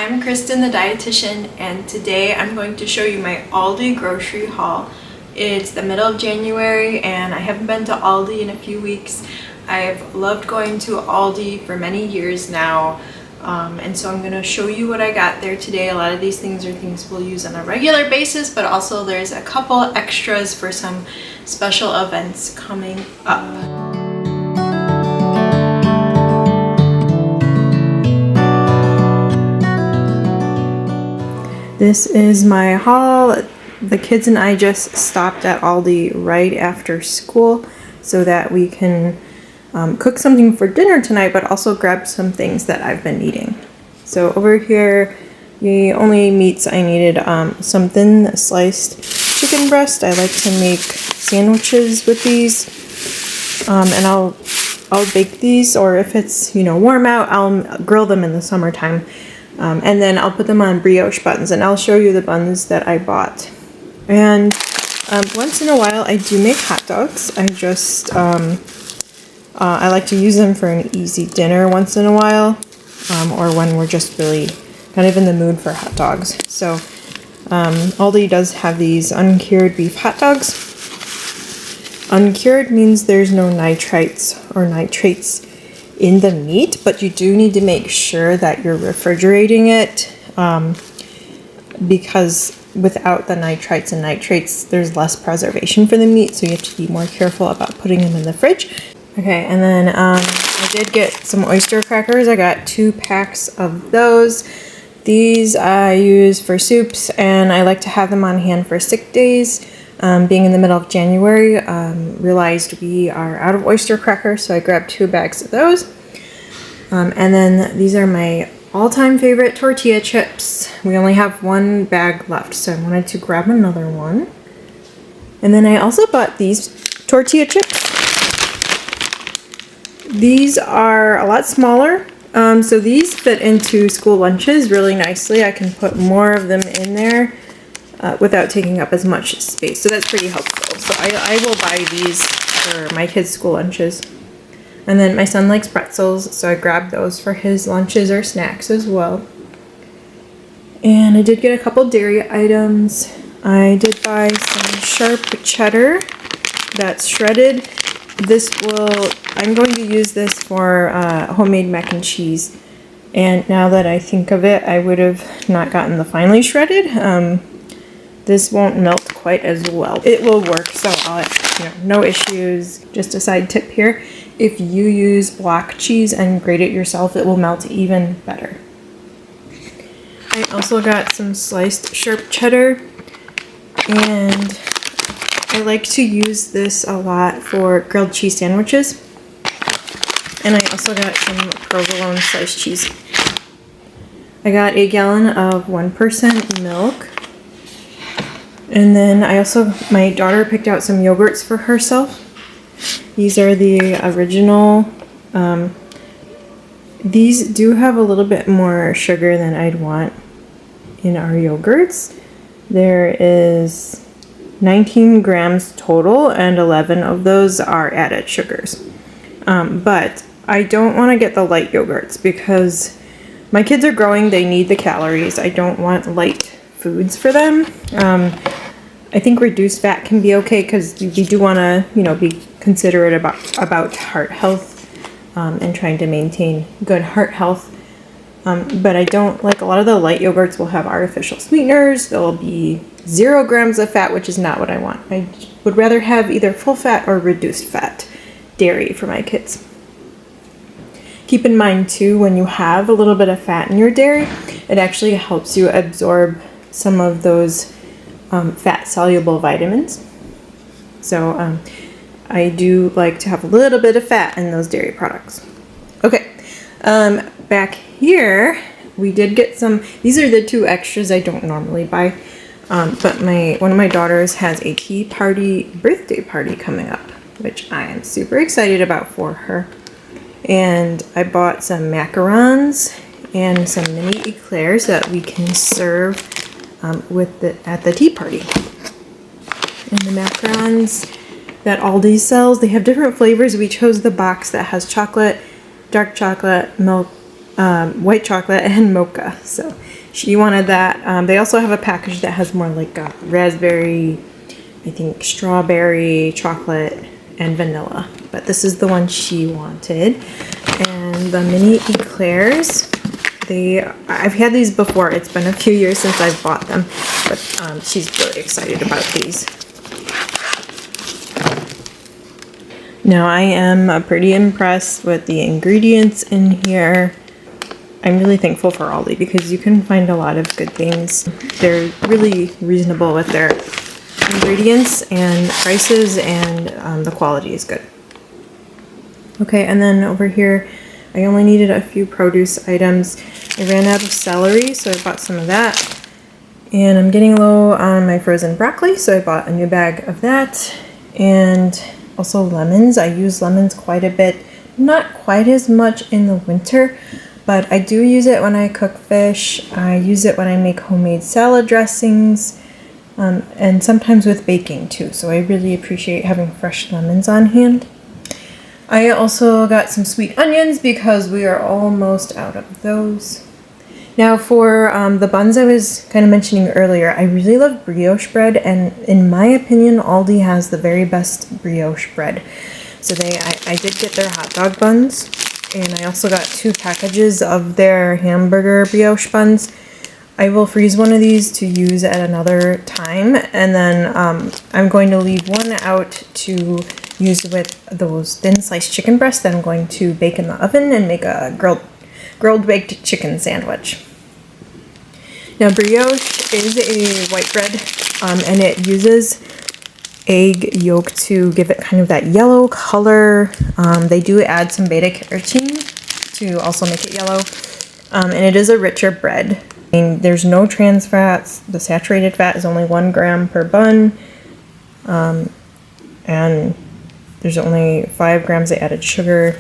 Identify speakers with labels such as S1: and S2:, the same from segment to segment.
S1: I'm Kristyn the Dietitian, and today I'm going to show you my Aldi grocery haul. It's the middle of January and I haven't been to Aldi in a few weeks. I've loved going to Aldi for many years now, and so I'm going to show you what I got there today. A lot of these things are things we'll use on a regular basis, but also there's a couple extras for some special events coming up. This is my haul. The kids and I just stopped at Aldi right after school so that we can cook something for dinner tonight, but also grab some things that I've been eating. So over here, the only meats I needed, some thin sliced chicken breast. I like to make sandwiches with these, and I'll bake these, or if it's warm out, I'll grill them in the summertime. And then I'll put them on brioche buns, and I'll show you the buns that I bought. And once in a while I do make hot dogs. I like to use them for an easy dinner once in a while, or when we're just really kind of in the mood for hot dogs. So Aldi does have these uncured beef hot dogs. Uncured means there's no nitrites or nitrates in the meat, but you do need to make sure that you're refrigerating it, because without the nitrites and nitrates, there's less preservation for the meat, so you have to be more careful about putting them in the fridge. Okay, and then I did get some oyster crackers. I got 2 packs of those. These I use for soups, and I like to have them on hand for sick days. Being in the middle of January, realized we are out of oyster crackers, so I grabbed 2 bags of those. And then these are my all-time favorite tortilla chips. We only have 1 bag left, so I wanted to grab another one. And then I also bought these tortilla chips. These are a lot smaller, so these fit into school lunches really nicely. I can put more of them in there without taking up as much space, so that's pretty helpful. So I will buy these for my kids' school lunches. And then my son likes pretzels, so I grabbed those for his lunches or snacks as well. And I did get a couple dairy items. I did buy some sharp cheddar that's shredded. I'm going to use this for homemade mac and cheese. And now that I think of it, I would have not gotten the finely shredded. This won't melt quite as well. It will work, so no issues. Just a side tip here. If you use block cheese and grate it yourself, it will melt even better. I also got some sliced sharp cheddar, and I like to use this a lot for grilled cheese sandwiches. And I also got some provolone sliced cheese. I got a gallon of 1% milk. And then my daughter picked out some yogurts for herself. These are the original. These do have a little bit more sugar than I'd want in our yogurts. There is 19 grams total, and 11 of those are added sugars. But I don't want to get the light yogurts because my kids are growing, they need the calories. I don't want light foods for them. I think reduced fat can be okay because we do want to, be considerate about heart health and trying to maintain good heart health. But I don't like a lot of the light yogurts will have artificial sweeteners. There'll be 0 grams of fat, which is not what I want. I would rather have either full fat or reduced fat dairy for my kids. Keep in mind too, when you have a little bit of fat in your dairy, it actually helps you absorb some of those fat soluble vitamins. So I do like to have a little bit of fat in those dairy products. Okay, back here we did get some. These are the 2 extras I don't normally buy, but one of my daughters has a birthday party coming up, which I am super excited about for her. And I bought some macarons and some mini eclairs that we can serve at the tea party. And the macarons that Aldi sells, they have different flavors. We chose the box that has chocolate, dark chocolate, milk, white chocolate and mocha. So she wanted that. They also have a package that has more like raspberry, I think strawberry, chocolate, and vanilla. But this is the one she wanted. And the mini eclairs, I've had these before. It's been a few years since I've bought them, but she's really excited about these. Now I am pretty impressed with the ingredients in here. I'm really thankful for Aldi because you can find a lot of good things. They're really reasonable with their ingredients and prices, and the quality is good. Okay, and then over here, I only needed a few produce items. I ran out of celery, so I bought some of that. And I'm getting low on my frozen broccoli, so I bought a new bag of that. And also lemons. I use lemons quite a bit. Not quite as much in the winter, but I do use it when I cook fish. I use it when I make homemade salad dressings, and sometimes with baking too. So I really appreciate having fresh lemons on hand. I also got some sweet onions because we are almost out of those. Now for the buns I was kind of mentioning earlier, I really love brioche bread, and in my opinion, Aldi has the very best brioche bread. So I did get their hot dog buns, and I also got 2 packages of their hamburger brioche buns. I will freeze one of these to use at another time, and then I'm going to leave one out to use with those thin sliced chicken breasts that I'm going to bake in the oven and make a grilled baked chicken sandwich. Now brioche is a white bread, and it uses egg yolk to give it kind of that yellow color. They do add some beta carotene to also make it yellow, and it is a richer bread. There's no trans fats. The saturated fat is only 1 gram per bun, and there's only 5 grams of added sugar.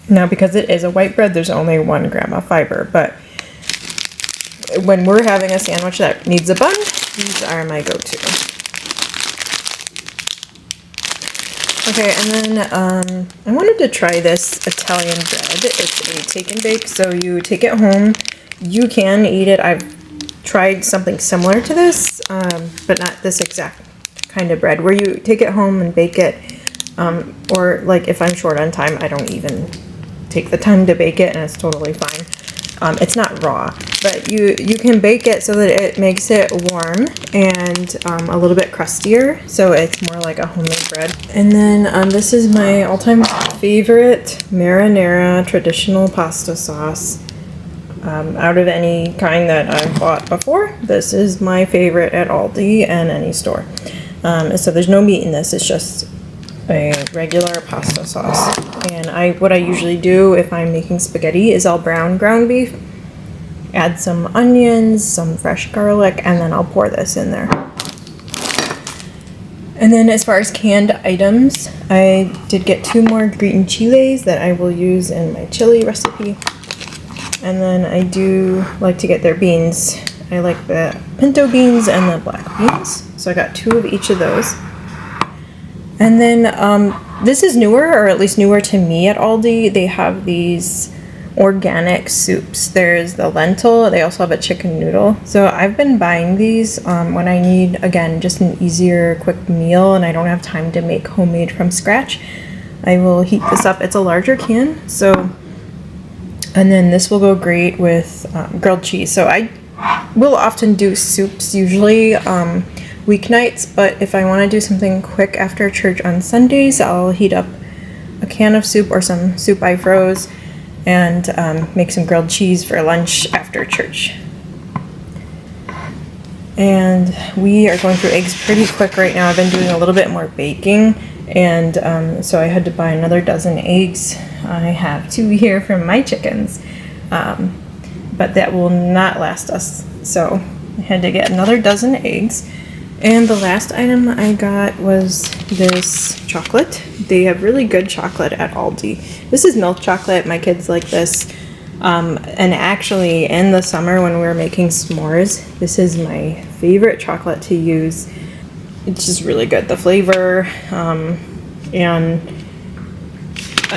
S1: Now, because it is a white bread, there's only 1 gram of fiber, but when we're having a sandwich that needs a bun, these are my go-to. Okay, and then I wanted to try this Italian bread. It's a take and bake, so you take it home. You can eat it. I've tried something similar to this, but not this exact kind of bread, where you take it home and bake it, or like if I'm short on time, I don't even take the time to bake it, and it's totally fine. It's not raw, but you can bake it so that it makes it warm and a little bit crustier, so it's more like a homemade bread. And then this is my all-time favorite marinara traditional pasta sauce. Out of any kind that I've bought before, this is my favorite at Aldi and any store. So there's no meat in this, it's just a regular pasta sauce. And what I usually do if I'm making spaghetti is I'll brown ground beef, add some onions, some fresh garlic, and then I'll pour this in there. And then as far as canned items, I did get 2 more green chiles that I will use in my chili recipe. And then I do like to get their beans. I like the pinto beans and the black beans. So I got 2 of each of those. And then this is newer, or at least newer to me at Aldi. They have these organic soups. There's the lentil. They also have a chicken noodle. So I've been buying these when I need, again, just an easier, quick meal and I don't have time to make homemade from scratch. I will heat this up. It's a larger can. And then this will go great with grilled cheese. So I will often do soups, usually weeknights, but if I want to do something quick after church on Sundays, I'll heat up a can of soup or some soup I froze and make some grilled cheese for lunch after church. And we are going through eggs pretty quick right now. I've been doing a little bit more baking, and so I had to buy another dozen eggs. I have 2 here from my chickens, but that will not last us, so I had to get another dozen eggs. And the last item I got was this chocolate. They have really good chocolate at Aldi. This is milk chocolate. My kids like this. And actually, in the summer when we're making s'mores, this is my favorite chocolate to use. It's just really good. The flavor, and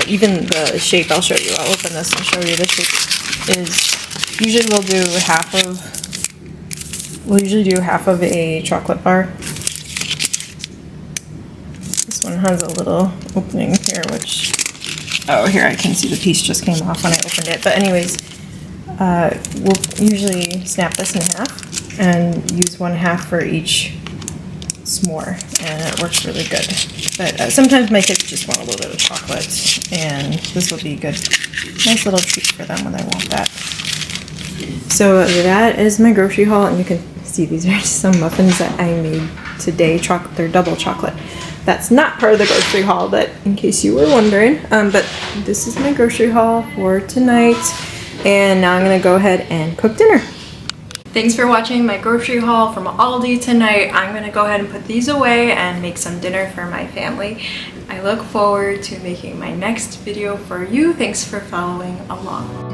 S1: even the shape, I'll show you. I'll open this and show you the shape is, usually we'll usually do half of a chocolate bar. This one has a little opening here, which, oh, here I can see the piece just came off when I opened it. But anyways, we'll usually snap this in half and use 1/2 for each s'more, and it works really good. But sometimes my kids just want a little bit of chocolate, and this will be a good, nice little treat for them when they want that. So that is my grocery haul, and you can see these are some muffins that I made today. They're double chocolate. That's not part of the grocery haul, but in case you were wondering. But this is my grocery haul for tonight, and now I'm gonna go ahead and cook dinner. Thanks for watching my grocery haul from Aldi tonight. I'm gonna go ahead and put these away and make some dinner for my family. I look forward to making my next video for you. Thanks for following along.